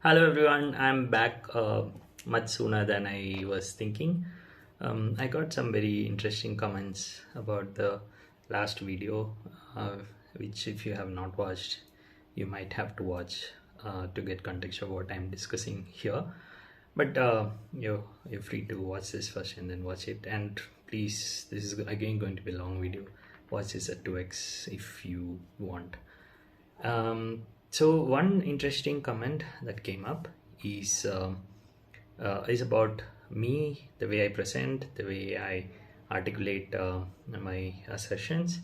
Hello everyone, I'm back much sooner than I was thinking. I got some very interesting comments about the last video, which, if you have not watched, you might have to watch to get context of what I'm discussing here. But you're free to watch this first and then watch it. And please, this is again going to be a long video. Watch this at 2x if you want. So one interesting comment that came up is about me, the way I present, the way I articulate my assertions.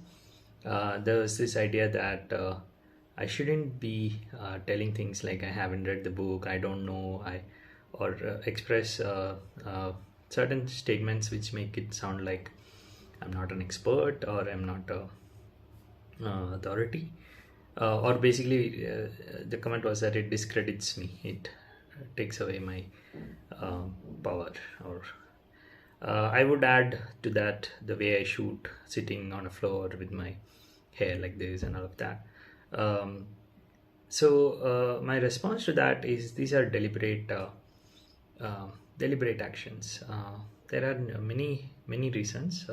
There was this idea that I shouldn't be telling things like I haven't read the book, I don't know, or express certain statements which make it sound like I'm not an expert or I'm not a authority, or basically the comment was that it discredits me, it takes away my power, or I would add to that the way I shoot sitting on a floor with my hair like this and all of that. So my response to that is these are deliberate actions. There are many reasons.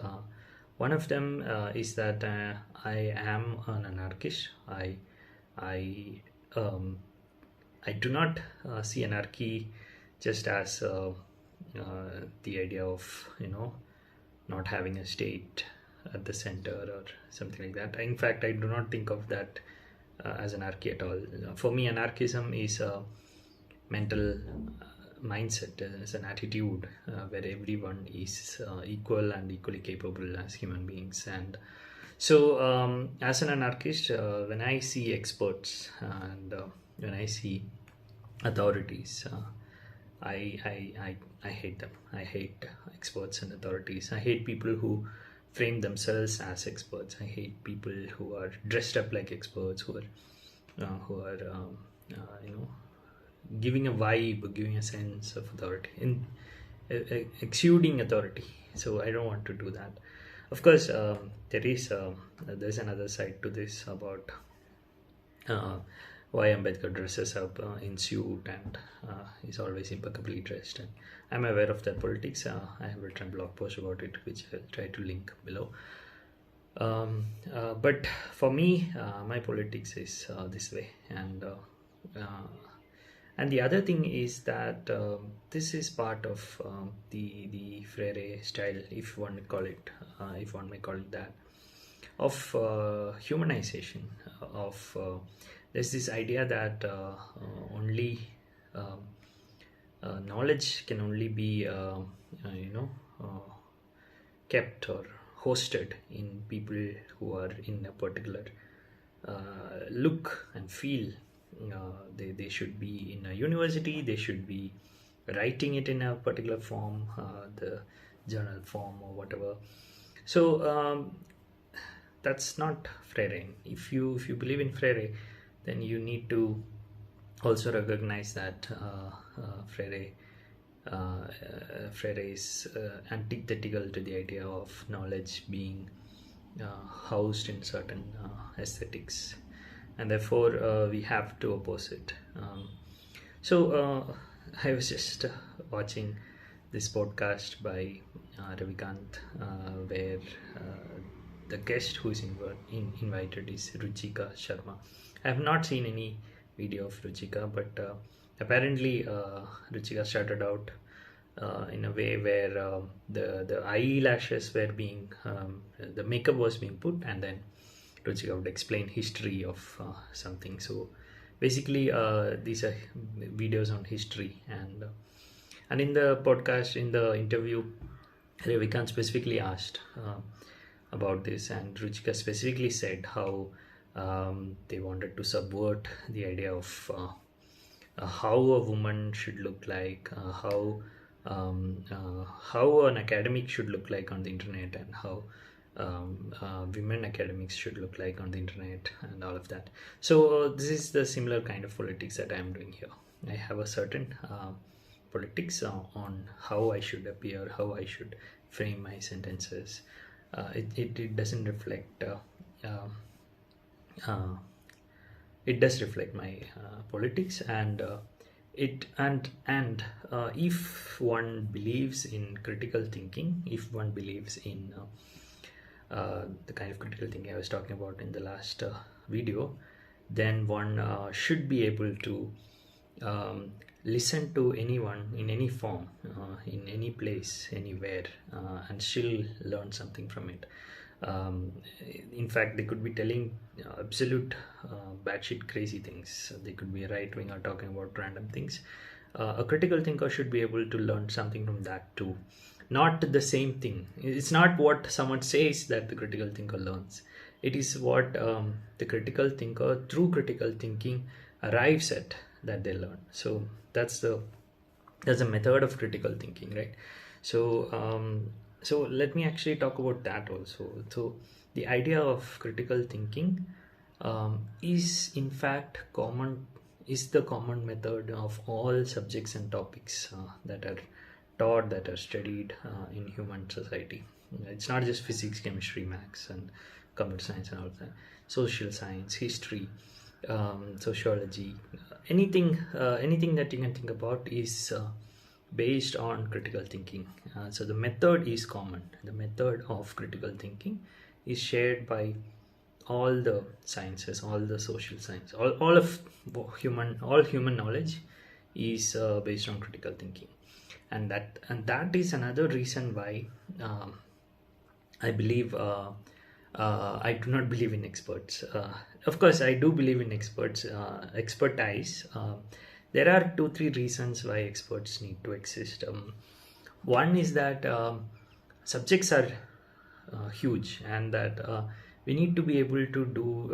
One of them is that I am an anarchist. I um, I do not see anarchy just as the idea of not having a state at the center or something like that. In fact, I do not think of that as anarchy at all. For me, anarchism is a mental mindset, as an attitude where everyone is equal and equally capable as human beings. And so, as an anarchist, when I see experts and when I see authorities, I hate them. I hate experts and authorities. I hate people who frame themselves as experts. I hate people who are dressed up like experts, who are giving a vibe, giving a sense of authority, exuding authority. So I don't want to do that. Of course, there's another side to this about uh, why Ambedkar dresses up in suit and is always impeccably dressed. And I'm aware of that politics. I have written a blog post about it, which I'll try to link below. But for me, my politics is this way, and the other thing is that this is part of the Freire style, if one may call it that, of humanization. Of There's this idea that only um, knowledge can only be kept or hosted in people who are in a particular look and feel. They should be in a university, they should be writing it in a particular form, the journal form or whatever. So that's not Freire. If you believe in Freire, then you need to also recognize that Freire is antithetical to the idea of knowledge being housed in certain aesthetics, and therefore we have to oppose it. So I was just watching this podcast by Ravikant, where the guest who is invited is Ruchika Sharma. I have not seen any video of Ruchika, but apparently Ruchika started out in a way where the eyelashes were being the makeup was being put, and then Ruchika would explain history of something. So basically, these are videos on history, and in the podcast, in the interview, Ravikant specifically asked about this, and Ruchika specifically said how they wanted to subvert the idea of how a woman should look like, how an academic should look like on the internet, and how women academics should look like on the internet, and all of that. So this is the similar kind of politics that I am doing here. I have a certain politics on how I should appear, how I should frame my sentences. It doesn't reflect. Uh, it does reflect my politics, and if one believes in critical thinking, if one believes in the kind of critical thinking I was talking about in the last video, then one should be able to listen to anyone in any form, in any place, anywhere, and still learn something from it. In fact, they could be telling absolute batshit crazy things. They could be right wing or talking about random things. A critical thinker should be able to learn something from that too. Not the same thing. It's not what someone says that the critical thinker learns. It is what the critical thinker, through critical thinking, arrives at, that they learn. So that's the method of critical thinking, right? So let me actually talk about that also. So the idea of critical thinking is in fact the common method of all subjects and topics that are taught, that are studied in human society. It's not just physics, chemistry, maths, and computer science and all of that. Social science, history, sociology, anything that you can think about is based on critical thinking. So the method is common. The method of critical thinking is shared by all the sciences, all the social science, all human knowledge is based on critical thinking, and that is another reason why I believe I do not believe in experts. Of course, I do believe in expertise. There are 2-3 reasons why experts need to exist. One is that subjects are huge, and that we need to be able to do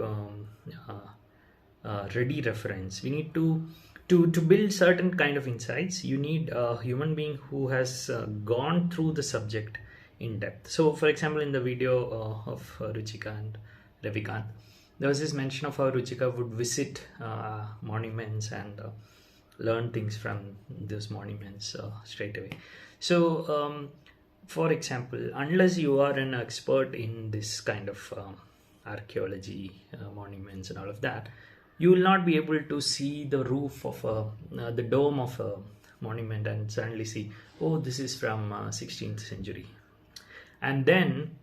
ready reference. We need to build certain kind of insights. You need a human being who has gone through the subject in depth. So for example, in the video of Ruchika and Ravikant, there was this mention of how Ruchika would visit monuments and learn things from those monuments straight away. So for example, unless you are an expert in this kind of archaeology, monuments and all of that, you will not be able to see the roof of the dome of a monument and suddenly see, oh, this is from 16th century. And then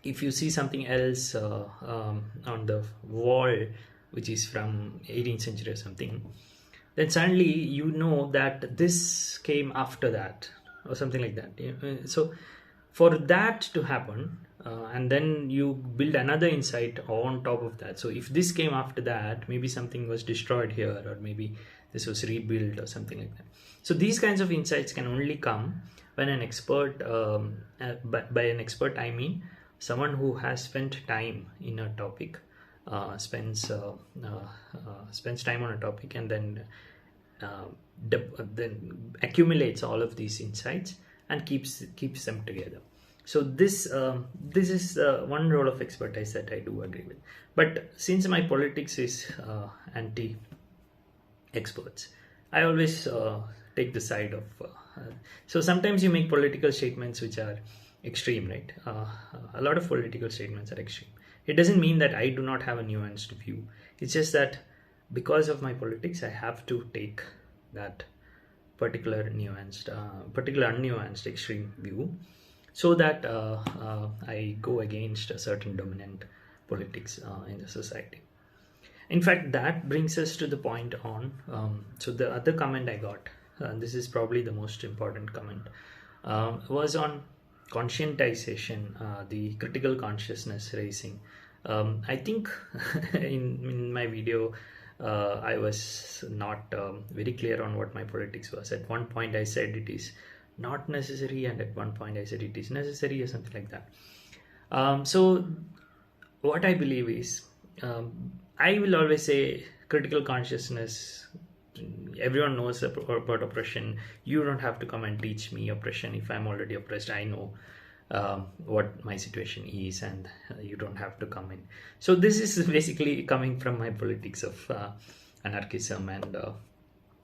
if you see something else on the wall which is from 18th century or something, then suddenly you know that this came after that or something like that. So for that to happen, and then you build another insight on top of that. So if this came after that, maybe something was destroyed here, or maybe this was rebuilt or something like that. So these kinds of insights can only come when an expert, by an expert I mean someone who has spent time in a topic, spends time on a topic, and then accumulates all of these insights and keeps them together. So this is one role of expertise that I do agree with. But since my politics is anti experts, I always take the side of so sometimes you make political statements which are extreme, right? A lot of political statements are extreme. It doesn't mean that I do not have a nuanced view. It's just that because of my politics, I have to take that particular unnuanced extreme view, so that I go against a certain dominant politics in the society. In fact, that brings us to the point on, so the other comment I got, this is probably the most important comment, was on conscientization, the critical consciousness raising. I think in my video, I was not very clear on what my politics was. At one point I said it is not necessary, and at one point I said it is necessary, or something like that. So what I believe is, I will always say critical consciousness. Everyone knows about oppression. You don't have to come and teach me oppression. If I'm already oppressed, I know what my situation is, and you don't have to come in. So this is basically coming from my politics of anarchism and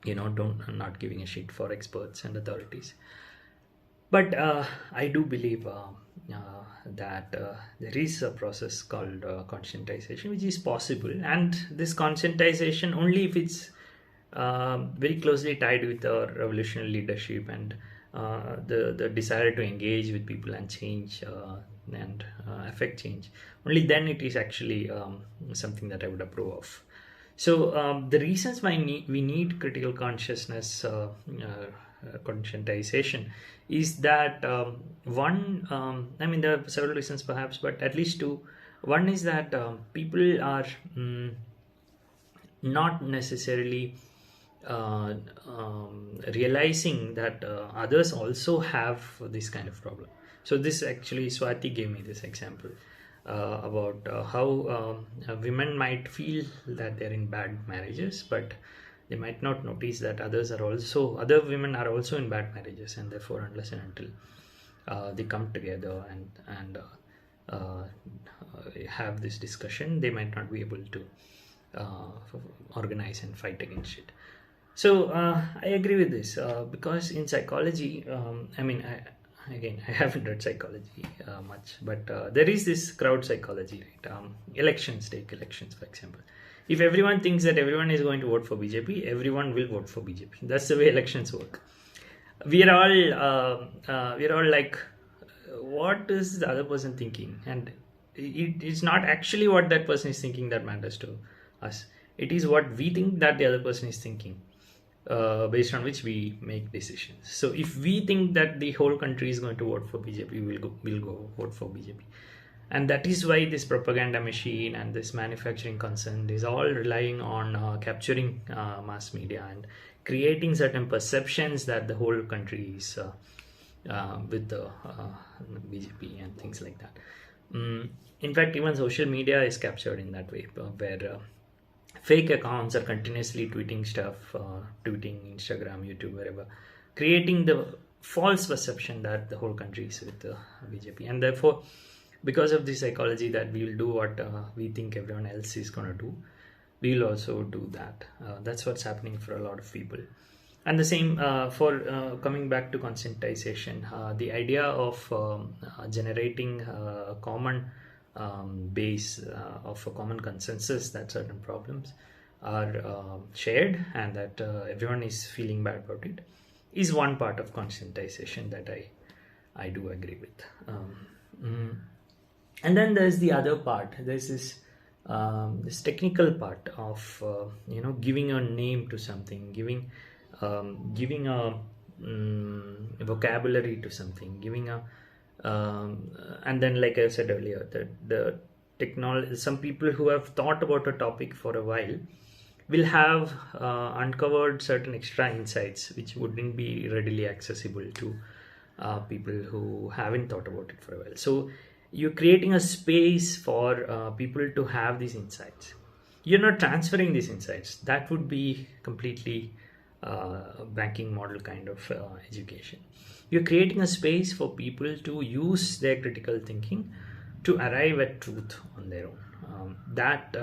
not giving a shit for experts and authorities. But I do believe that there is a process called conscientization which is possible, and this conscientization only if it's very closely tied with our revolutionary leadership and the desire to engage with people and change and affect change. Only then it is actually something that I would approve of. So the reasons why we need critical consciousness, conscientization, is that I mean, there are several reasons perhaps, but at least two. One is that people are not necessarily realizing that others also have this kind of problem. So this actually, Swati gave me this example about how women might feel that they're in bad marriages, but they might not notice that other women are also in bad marriages, and therefore unless and until they come together and have this discussion, they might not be able to organize and fight against it. So I agree with this because in psychology, I mean, I haven't read psychology much, but there is this crowd psychology, right? Take elections, for example. If everyone thinks that everyone is going to vote for BJP, everyone will vote for BJP. That's the way elections work. We're all like, what is the other person thinking? And it's not actually what that person is thinking that matters to us. It is what we think that the other person is thinking, based on which we make decisions. So if we think that the whole country is going to vote for BJP, we'll go vote for BJP. And that is why this propaganda machine and this manufacturing concern is all relying on capturing mass media and creating certain perceptions that the whole country is with the BJP and things like that. In fact, even social media is captured in that way, where fake accounts are continuously tweeting stuff, tweeting Instagram, YouTube, wherever, creating the false perception that the whole country is with the BJP. And therefore, because of this psychology that we will do what we think everyone else is going to do, we will also do that. That's what's happening for a lot of people. And the same for coming back to conscientization, the idea of generating a common base of a common consensus that certain problems are shared and that everyone is feeling bad about it is one part of conscientization that I do agree with. And then there's the other part. There's this technical part of giving a name to something, giving a vocabulary to something, giving a and then, like I said earlier, the technology, some people who have thought about a topic for a while will have uncovered certain extra insights which wouldn't be readily accessible to people who haven't thought about it for a while. So you're creating a space for people to have these insights. You're not transferring these insights. That would be completely banking model kind of education. You're creating a space for people to use their critical thinking to arrive at truth on their own. That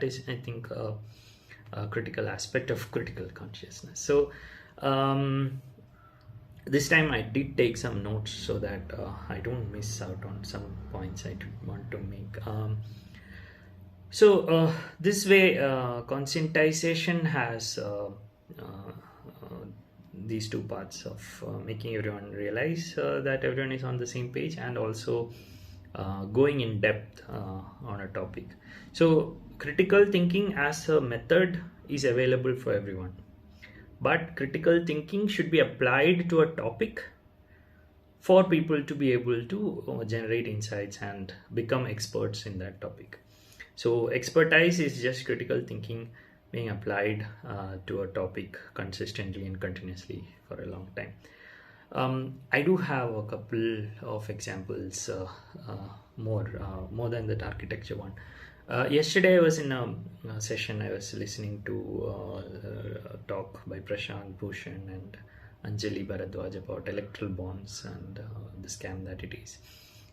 is, I think, a critical aspect of critical consciousness. So this time I did take some notes so that I don't miss out on some points I want to make. So this way, conscientization has these two parts of making everyone realize that everyone is on the same page, and also going in depth on a topic. So critical thinking as a method is available for everyone, but critical thinking should be applied to a topic for people to be able to generate insights and become experts in that topic. So expertise is just critical thinking being applied to a topic consistently and continuously for a long time. I do have a couple of examples, more than that architecture one. Yesterday I was in a session. I was listening to a talk by Prashant Bhushan and Anjali Bharadwaj about electoral bonds and the scam that it is.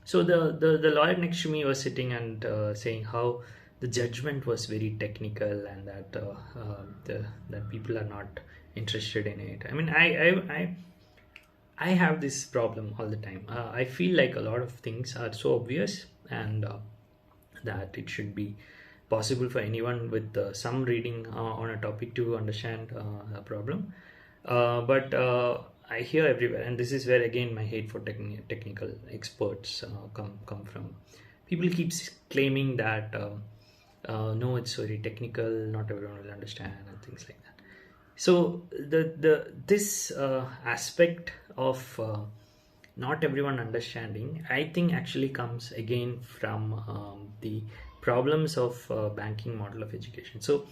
So the lawyer next to me was sitting and saying how the judgment was very technical and that that people are not interested in it. I mean, I have this problem all the time. I feel like a lot of things are so obvious and that it should be possible for anyone with some reading on a topic to understand a problem. But I hear everywhere, and this is where again my hate for technical experts come from. People keeps claiming that no, it's very technical, not everyone will understand, and things like that. So this aspect of not everyone understanding, I think actually comes again from the problems of banking model of education. So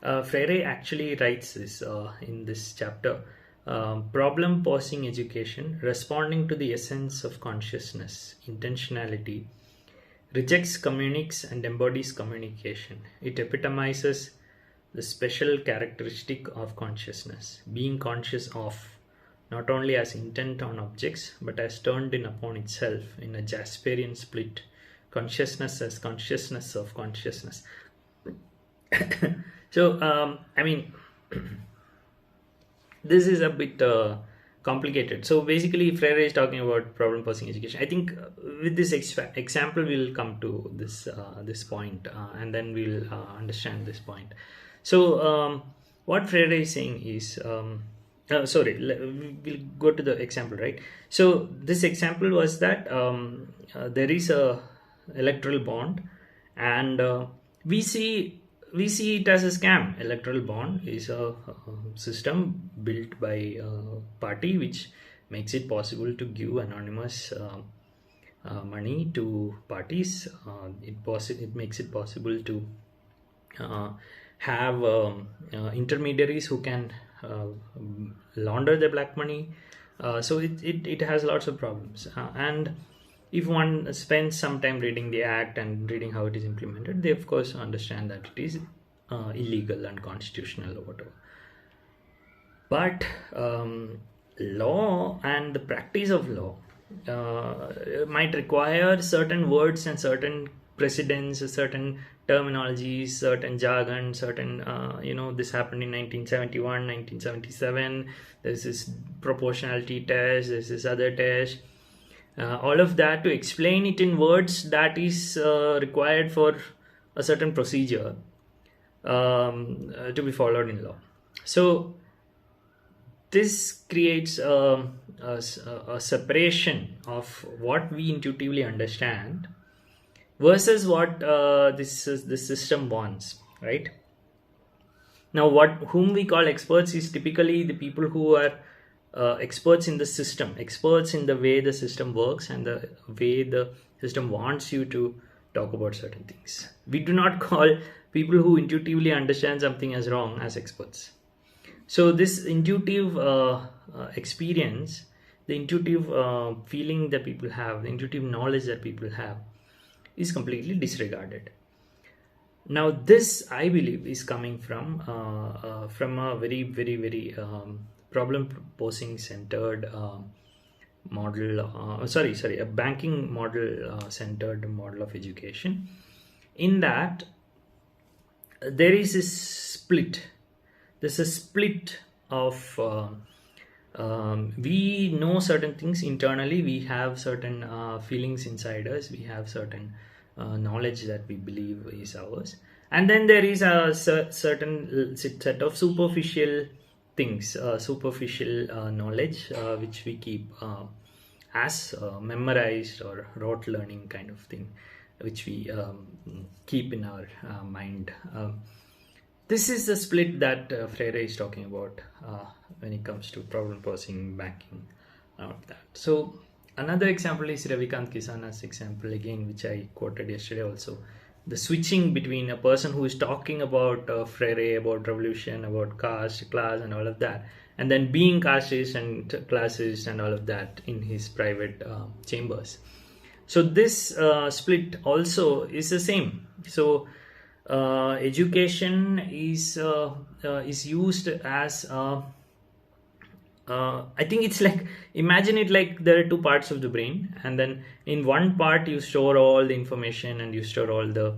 Freire actually writes this in this chapter, problem posing education, responding to the essence of consciousness, intentionality, rejects, communiques, and embodies communication. It epitomizes the special characteristic of consciousness, being conscious of, not only as intent on objects, but as turned in upon itself in a Jasperian split, consciousness as consciousness of consciousness. So, I mean, this is a bit complicated. So basically, Freire is talking about problem posing education. I think with this example, we'll come to this point, and then we'll understand this point. So what Freire is saying is, we'll go to the example, right? So this example was that there is a electoral bond, and we see it as a scam. Electoral bond is a system built by a party which makes it possible to give anonymous money to parties. It makes it possible to have intermediaries who can launder the black money. So it has lots of problems, and if one spends some time reading the act and reading how it is implemented, they of course understand that it is illegal, unconstitutional, or whatever. But law and the practice of law might require certain words and certain precedents, certain terminologies, certain jargon, certain this happened in 1971, 1977. There's this proportionality test, there's this other test, all of that to explain it in words that is required for a certain procedure to be followed in law. So this creates a separation of what we intuitively understand versus what this system wants, right? Now, whom we call experts is typically the people who are experts in the system, experts in the way the system works and the way the system wants you to talk about certain things. We do not call people who intuitively understand something as wrong as experts. So this intuitive experience, the intuitive feeling that people have, the intuitive knowledge that people have, is completely disregarded. Now this, I believe, is coming from a very, very, very problem posing centered model, a banking model centered model of education, in that there is a split. There's a split of we know certain things internally, we have certain feelings inside us, we have certain knowledge that we believe is ours, and then there is a certain set of superficial things, superficial knowledge which we keep as memorized or rote learning kind of thing, which we keep in our mind. This is the split that Freire is talking about when it comes to problem posing, banking, all of that. So another example is Ravikant Kisana's example again, which I quoted yesterday also. The switching between a person who is talking about Freire, about revolution, about caste, class, and all of that, and then being casteist and classist and all of that in his private chambers. So this split also is the same. So education is used as I think it's like, imagine it like there are two parts of the brain, and then in one part you store all the information and you store all the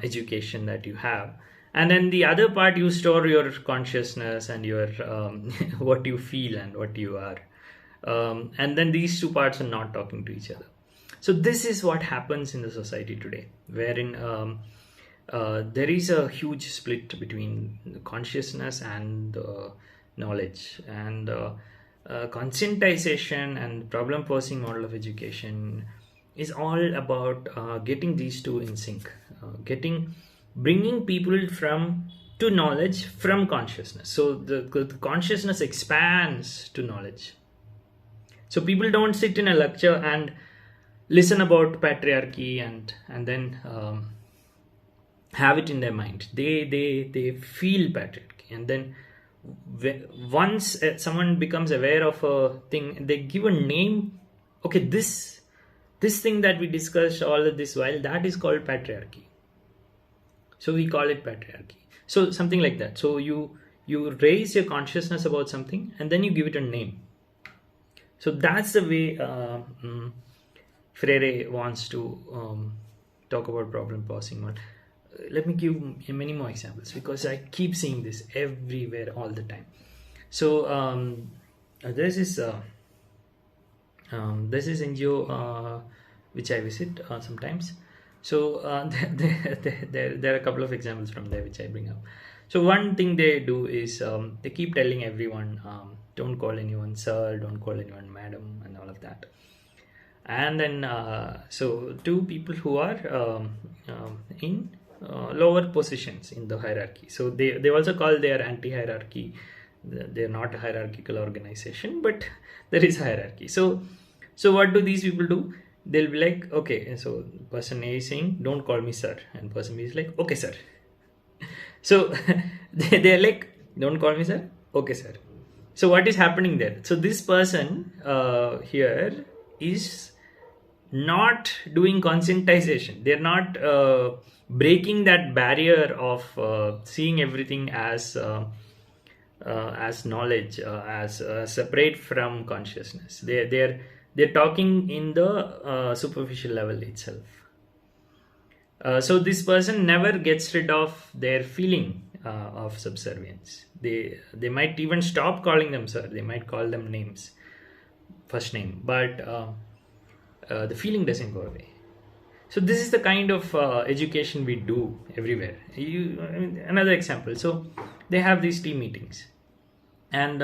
education that you have, and then the other part you store your consciousness and your what you feel and what you are, and then these two parts are not talking to each other. So this is what happens in the society today, wherein there is a huge split between consciousness and knowledge, and conscientization and problem posing model of education is all about getting these two in sync, bringing people from to knowledge from consciousness. So the consciousness expands to knowledge. So people don't sit in a lecture and listen about patriarchy and then have it in their mind. They feel patriarchy, and then once someone becomes aware of a thing, they give a name. Okay, this thing that we discussed all of this while, that is called patriarchy. So we call it patriarchy. So something like that. So you raise your consciousness about something and then you give it a name. So that's the way Freire wants to talk about problem posing. Let me give many more examples, because I keep seeing this everywhere all the time. So there's this NGO which I visit sometimes. So there are a couple of examples from there which I bring up. So one thing they do is they keep telling everyone, don't call anyone sir, don't call anyone madam, and all of that. And then so two people who are in lower positions in the hierarchy. So they also call their anti-hierarchy. They're not a hierarchical organization, but there is hierarchy. So what do these people do? They'll be like, okay, so person A is saying, don't call me sir, and person B is like, okay sir. So they're like, don't call me sir, okay sir. So what is happening there? So this person here is not doing conscientization. They're not breaking that barrier of seeing everything as knowledge, as separate from consciousness. They're talking in the superficial level itself. So this person never gets rid of their feeling of subservience. They might even stop calling them sir. They might call them names, first name, but the feeling doesn't go away. So this is the kind of education we do everywhere. Another example. So they have these team meetings, and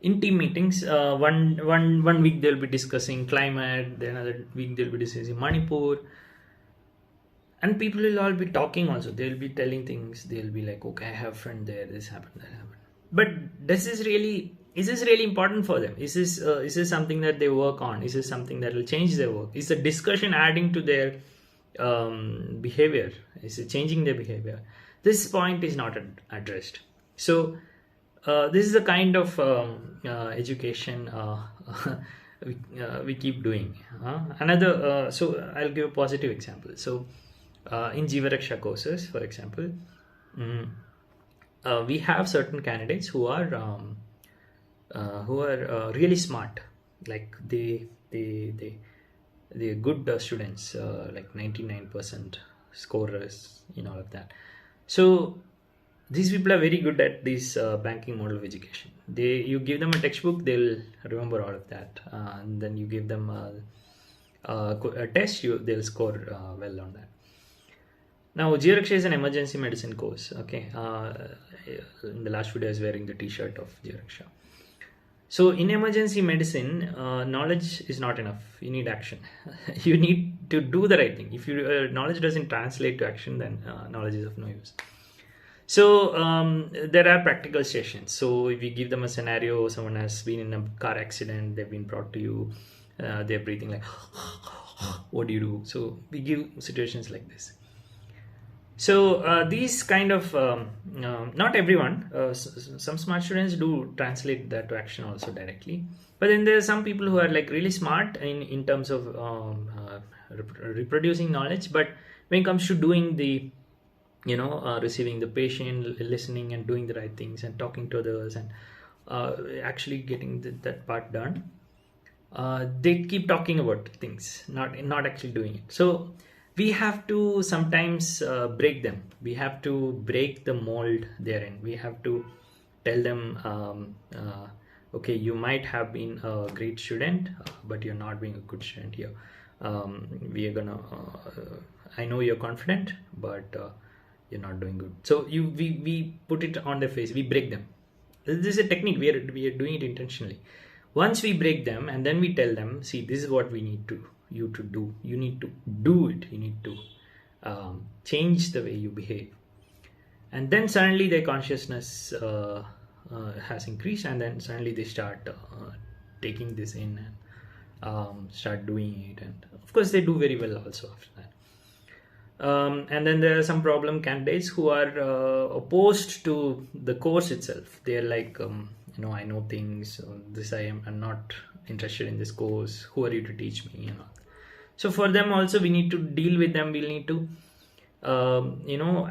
in team meetings, one week they'll be discussing climate, then another week they'll be discussing Manipur, and people will all be talking also. They'll be telling things. They'll be like, okay, I have a friend there, this happened, that happened. But is this really important for them? Is this something that they work on? Is this something that will change their work? Is the discussion adding to their behavior? Is it changing their behavior? This point is not addressed. So this is the kind of education we keep doing. Another, so I'll give a positive example. So in Jeevaraksha courses, for example, we have certain candidates who are really smart, like they're good students, like 99% scorers in all of that. So these people are very good at this banking model of education. You give them a textbook, they'll remember all of that, and then you give them a test, they'll score well on that. Now, Jeevaraksha is an emergency medicine course. Okay, in the last video I was wearing the t-shirt of Jeevaraksha. So in emergency medicine, knowledge is not enough. You need action. You need to do the right thing. If your knowledge doesn't translate to action, then knowledge is of no use. So there are practical sessions. So if you give them a scenario, someone has been in a car accident, they've been brought to you, they're breathing like, what do you do? So we give situations like this. So these kind of, not everyone, some smart students do translate that to action also directly. But then there are some people who are like really smart in terms of reproducing knowledge. But when it comes to doing the, receiving the patient, listening and doing the right things and talking to others and actually getting that part done, they keep talking about things, not actually doing it. So we have to sometimes break them. We have to break the mold they're in. We have to tell them, okay, you might have been a great student, but you're not being a good student here. We are gonna, I know you're confident, but you're not doing good. So we put it on their face, we break them. This is a technique, we are doing it intentionally. Once we break them, and then we tell them, see, this is what we need you to do. You need to do it. You need to change the way you behave. And then suddenly their consciousness has increased, and then suddenly they start taking this in and start doing it. And of course they do very well also after that. And then there are some problem candidates who are opposed to the course itself. They are like, I know things, I'm not interested in this course. Who are you to teach me? So for them also, we need to deal with them. We'll need to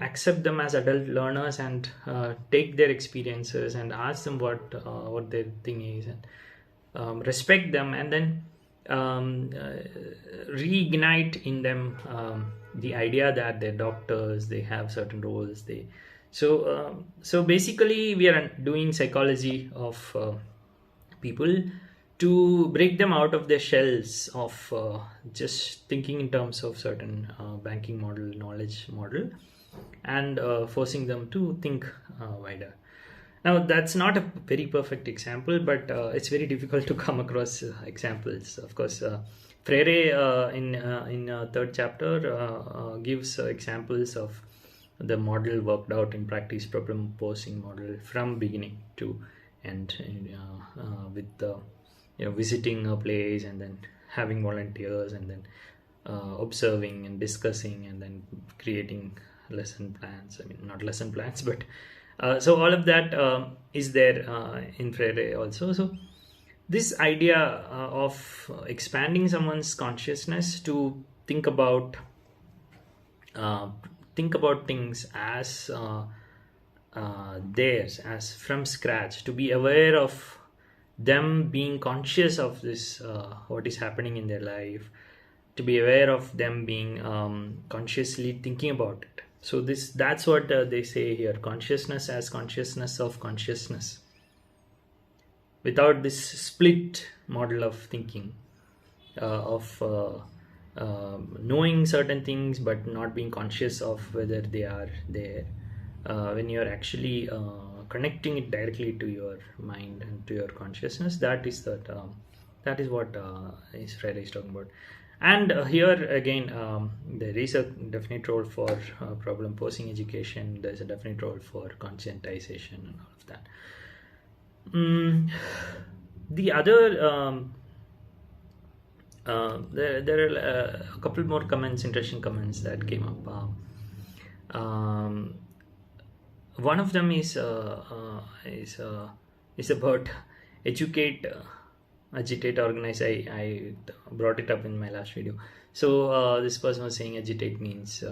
accept them as adult learners and take their experiences and ask them what their thing is, and respect them, and then reignite in them the idea that they're doctors, they have certain roles. So basically we are doing psychology of people to break them out of their shells of just thinking in terms of certain banking model, knowledge model, and forcing them to think wider. Now, that's not a very perfect example, but it's very difficult to come across examples. Of course, Freire in third chapter gives examples of the model worked out in practice, problem posing model from beginning to end, with the visiting a place, and then having volunteers, and then observing and discussing, and then creating lesson plans. I mean, not lesson plans, but so all of that is there in Freire also. So this idea of expanding someone's consciousness to think about things as theirs, as from scratch, to be aware of them, being conscious of this, what is happening in their life, to be aware of them being consciously thinking about it. So that's what they say here: consciousness as consciousness of consciousness, without this split model of thinking, of knowing certain things but not being conscious of whether they are there. When you're actually connecting it directly to your mind and to your consciousness, that is what Freire is talking about. And here again, there is a definite role for problem posing education. There's a definite role for conscientization and all of that. The other there are a couple more comments, interesting comments that came up. One of them is about educate, agitate, organize. I brought it up in my last video. So this person was saying agitate means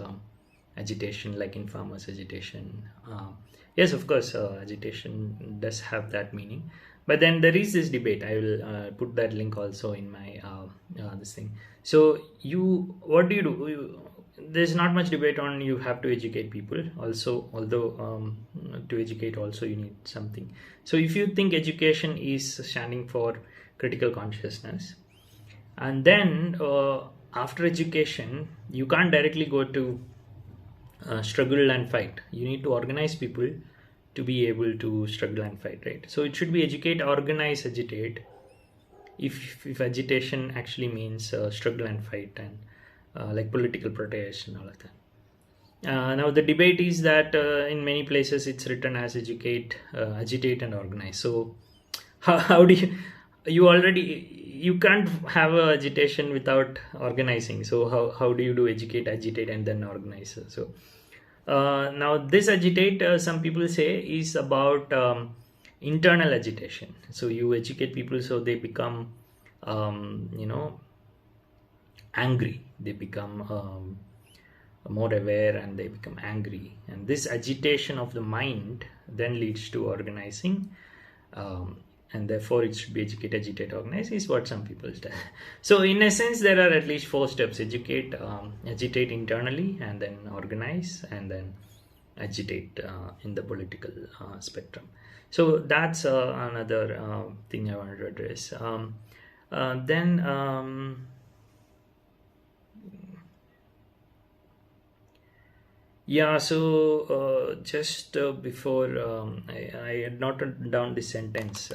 agitation, like in farmers' agitation. Yes, of course, agitation does have that meaning. But then there is this debate. I will put that link also in my this thing. So what do you do? There's not much debate on you have to educate people also, although to educate also you need something. So if you think education is standing for critical consciousness, and then after education you can't directly go to struggle and fight. You need to organize people to be able to struggle and fight, right? So it should be educate, organize, agitate, if agitation actually means struggle and fight, and like political protest and all of that. Now the debate is that in many places it's written as educate, agitate and organize. So how do you can't have a agitation without organizing. So how do you do educate, agitate and then organize? So now this agitate, some people say, is about internal agitation. So you educate people so they become angry, they become more aware, and they become angry, and this agitation of the mind then leads to organizing, and therefore it should be educate, agitate, organize, is what some people say. So in a sense there are at least 4 steps: educate, agitate internally, and then organize, and then agitate in the political spectrum. So that's another thing I wanted to address. Yeah, so just before I had noted down this sentence,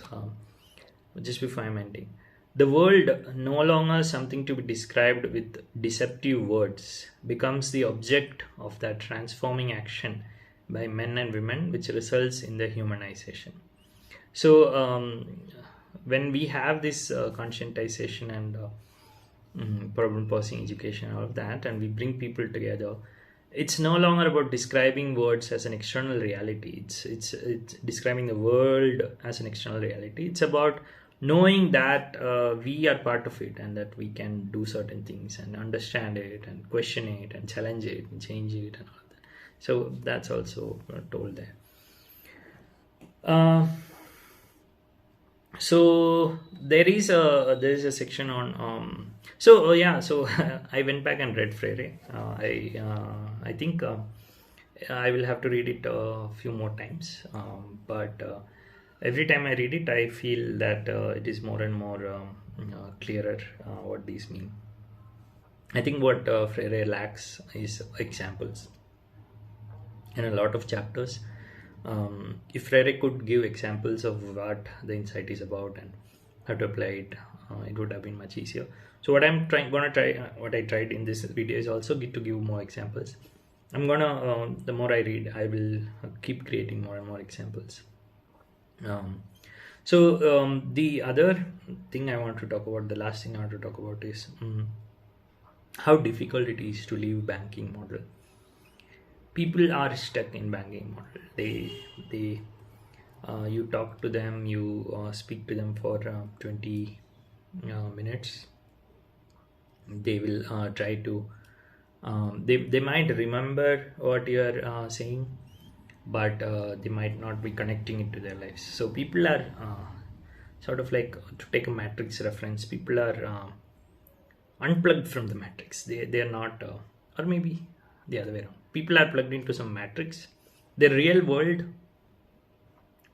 just before I'm ending. The world, no longer something to be described with deceptive words, becomes the object of that transforming action by men and women, which results in the humanization. So, when we have this conscientization and problem posing education, all of that, and we bring people together, it's no longer about describing words as an external reality. It's describing the world as an external reality. It's about knowing that we are part of it and that we can do certain things and understand it and question it and challenge it and change it and all that. So that's also told there. Uh, so there is a section on yeah, so I went back and read Freire. I think I will have to read it a few more times, but every time I read it I feel that it is more and more clearer what these mean. I think what Freire lacks is examples in a lot of chapters. If Freire could give examples of what the insight is about and how to apply it, it would have been much easier. So what what I tried in this video is also to give more examples. I'm gonna, the more I read, I will keep creating more and more examples. The other thing I want to talk about, the last thing I want to talk about is how difficult it is to leave banking model. People are stuck in banking model. They you talk to them, you speak to them for 20 minutes. They will try to they might remember what you are saying, but they might not be connecting it to their lives. So people are sort of like, to take a matrix reference, people are unplugged from the matrix. They are not or maybe the other way around. People are plugged into some matrix. The real world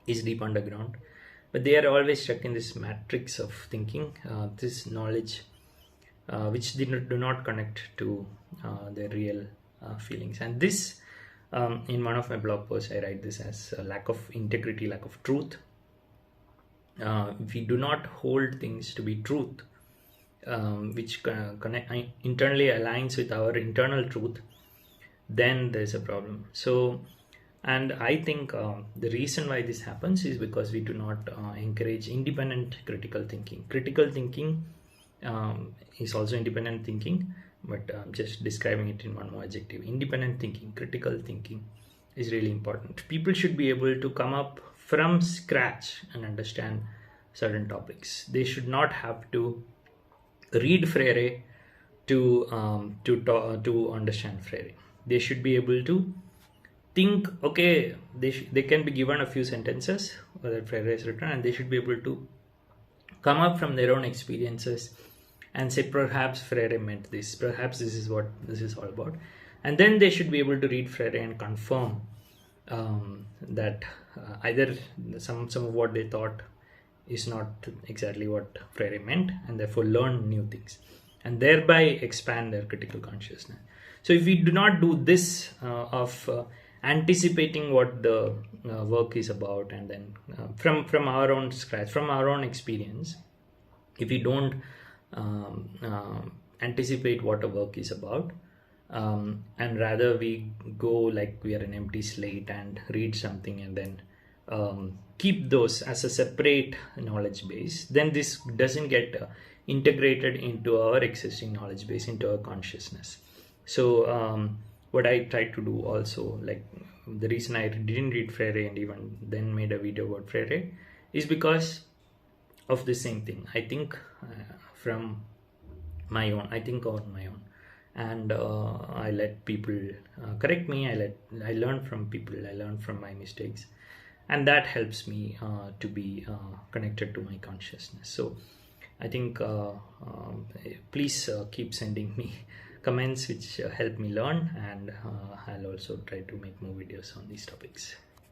is deep underground, but they are always stuck in this matrix of thinking, this knowledge which do not connect to their real feelings. And this, in one of my blog posts, I write this as a lack of integrity, lack of truth. If we do not hold things to be truth, which internally aligns with our internal truth, then there's a problem. So, and I think the reason why this happens is because we do not encourage independent critical thinking. Critical thinking is also independent thinking, but I'm just describing it in one more adjective. Independent thinking, critical thinking is really important. People should be able to come up from scratch and understand certain topics. They should not have to read Freire to understand Freire. They should be able to think, okay, they can be given a few sentences that Freire has written, and they should be able to come up from their own experiences and say, perhaps Freire meant this, perhaps this is what this is all about. And then they should be able to read Freire and confirm that either some of what they thought is not exactly what Freire meant, and therefore learn new things and thereby expand their critical consciousness. So if we do not do this of anticipating what the work is about, and then from our own scratch, from our own experience, if we don't anticipate what a work is about, and rather we go like we are an empty slate and read something and then keep those as a separate knowledge base, then this doesn't get integrated into our existing knowledge base, into our consciousness. So what I tried to do also, like the reason I didn't read Freire and even then made a video about Freire, is because of the same thing. I think from my own, I think on my own, and I let people correct me. I learn from people, I learn from my mistakes, and that helps me to be connected to my consciousness. So I think please keep sending me comments which help me learn, and I'll also try to make more videos on these topics.